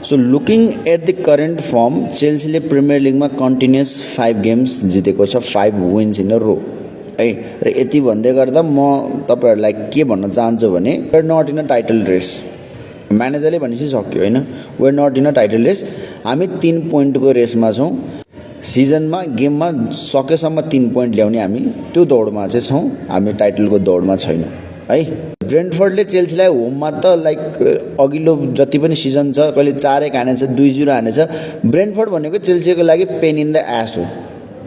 So looking at the current form चेल्सीले premier लिगमा continues 5 games जितेको छ, 5 विन्स इन अ रो है। र यति भन्दै गर्दा म तपाईँहरूलाई के भन्न चाहन्छु भने we're not in a title race. म्यानेजरले भनेपछि सक्यो होइन, we're not in a title race. हामी 3 पोइन्टको रेसमा छौँ। सिजनमा गेममा सकेसम्म 3 पोइन्ट ल्याउने हामी त्यो दौडमा चाहिँ छौँ, हामी टाइटलको दौडमा छैनौँ है। ब्रेन्टफोर्डले चेल्सीलाई होममा त लाइक अघिल्लो जति पनि सिजन छ कहिले 4-1 हानेछ, 2-0 हानेछ। ब्रेन्टफोर्ड भनेको चेल्सीको लागि पेन इन द एस हो।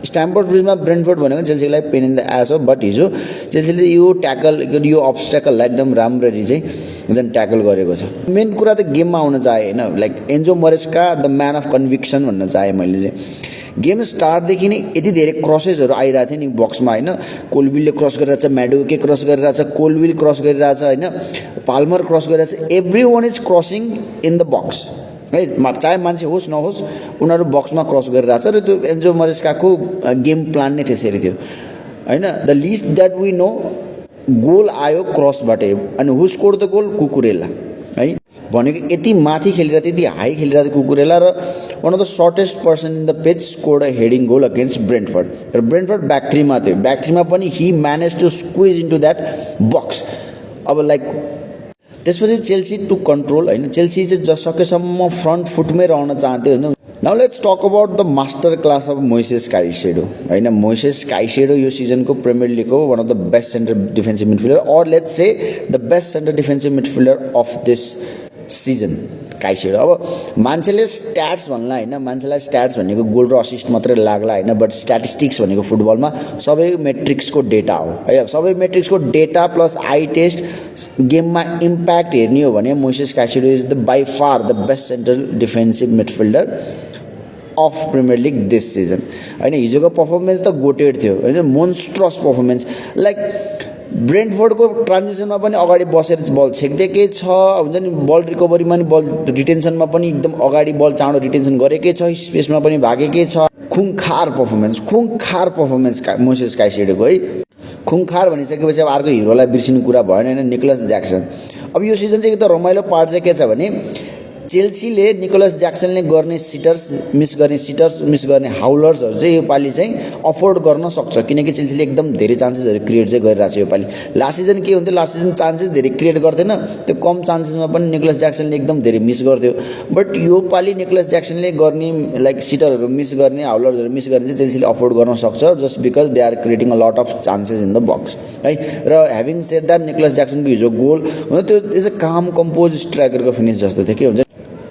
स्ट्याम्फोर्ड ब्रिजमा ब्रेन्टफोर्ड भनेको चेल्सीको लागि पेन इन द एस हो। बट हिजो चेल्सीले यो अब्स्ट्याकललाई एकदम राम्ररी चाहिँ झन् ट्याकल गरेको छ। मेन कुरा त गेममा आउन चाहे होइन, like एन्जो मरेस्का the man of conviction भन्न चाहेँ मैले चाहिँ। गेम स्टार्टदेखि नै यति धेरै क्रसेसहरू आइरहेको थियो नि बक्समा होइन। कोलविलले क्रस गरिरहेछ, म्याडोके क्रस गरिरहेछ, कोलविल क्रस गरिरहेछ होइन, पाल्मर क्रस गरिरहेछ। Every one is crossing in the box है, चाहे मान्छे होस् नहोस् उनीहरू बक्समा क्रस गरिरहेछ। र त्यो एन्जो मरेस्काको गेम प्लान नै त्यसरी थियो होइन। The list that we know goal आयो क्रसबाटै, अनि who score the goal? Cucurella है। भनेको यति माथि खेलिरहेको थियो, यति हाई खेलिरहेको थियो कुकुरेला। र one of the shortest person in the pitch scored a heading goal against Brentford. र ब्रेन्टफोर्ड ब्याक 3मा थियो, ब्याक 3मा पनि ही manage to squeeze into that box. अब लाइक त्यसपछि चेल्सी टु कन्ट्रोल होइन, चेल्सी चाहिँ सकेसम्म फ्रन्ट फुटमै रहन चाहन्थ्यो होइन। Now let's talk about the master class of Moises Caicedo होइन। मोइसेस काइसेडो यो सिजनको प्रिमियर लिगको one of the best centre defensive midfielder, और let's say the best centre defensive midfielder of this season Caicedo. अब मान्छेले stats भन्ला होइन, मान्छेलाई स्ट्याट्स भनेको गोल र असिस्ट मात्रै लाग्ला होइन, बट स्ट्याटिस्टिक्स भनेको फुटबलमा सबै मेट्रिक्सको डेटा हो है। सबै मेट्रिक्सको डेटा प्लस आई टेस्ट गेममा इम्प्याक्ट हेर्ने हो भने Moises Caicedo is the by far the best central defensive midfielder of premier league this season होइन। हिजोको पर्फर्मेन्स त गोटेड थियो होइन, मोन्स्ट्रस पर्फर्मेन्स। लाइक ब्रेन्टफोर्डको ट्रान्जिसनमा पनि अगाडि बसेर बल छेक्दैकै छ, हुन्छ नि बल रिकभरीमा नि बल रिटेन्सनमा पनि एकदम अगाडि बल चाँडो रिटेन्सन गरेकै छ, स्पेसमा पनि भागेकै छ। खुङखार पर्फर्मेन्स मोइसेस काइसेडोको है। खुङखार भनिसकेपछि अब अर्को हिरोलाई बिर्सिने कुरा भएन होइन, निकोलस ज्याक्सन। अब यो सिजन चाहिँ एकदम रमाइलो पार्ट चाहिँ के छ भने चेल्सीले निकोलस ज्याक्सनले गर्ने सिटर्स मिस गर्ने हाउलर्सहरू चाहिँ योपालि चाहिँ अफोर्ड गर्न सक्छ, किनकि चेल्सीले एकदम धेरै चान्सेसहरू क्रिएट चाहिँ गरिरहेको छ योपालि। लास्ट सिजन के हुन्थ्यो, लास्ट सिजन चान्सेस धेरै क्रिएट गर्थेन, त्यो कम चान्सेसमा पनि निकोलस ज्याक्सनले एकदम धेरै मिस गर्थ्यो। बट योपालि निकोलस ज्याक्सनले गर्ने लाइक सिटरहरू मिस गर्ने, हाउलर्सहरू मिस गर्ने चाहिँ चेल्सीले अफोर्ड गर्न सक्छ, just because they are creating a lot of chances in the box है। र ह्याभिङ सेड द्याट निकोलस ज्याक्सनको हिजो गोल हुन्छ त्यो इज अ काम कम्पोज स्ट्राइकरको फिनिस जस्तो थियो, के हुन्छ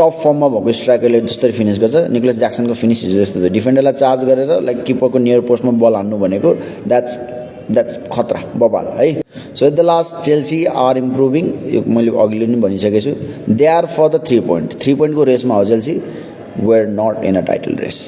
टप फर्ममा भएको स्ट्राइकरले जसरी फिनिस गर्छ, निकोलस ज्याक्सनको फिनिस हिजो जस्तो थियो। डिफेन्डरलाई चार्ज गरेर लाइक किपरको नियर पोस्टमा बल हान्नु भनेको द्याट्स खतरा बबाल है। So at the last Chelsea are improving, यो मैले अघिल्लो पनि भनिसकेको छु। दे आर फर द 3 पोइन्टको रेसमा हो Chelsea, where not in a title race.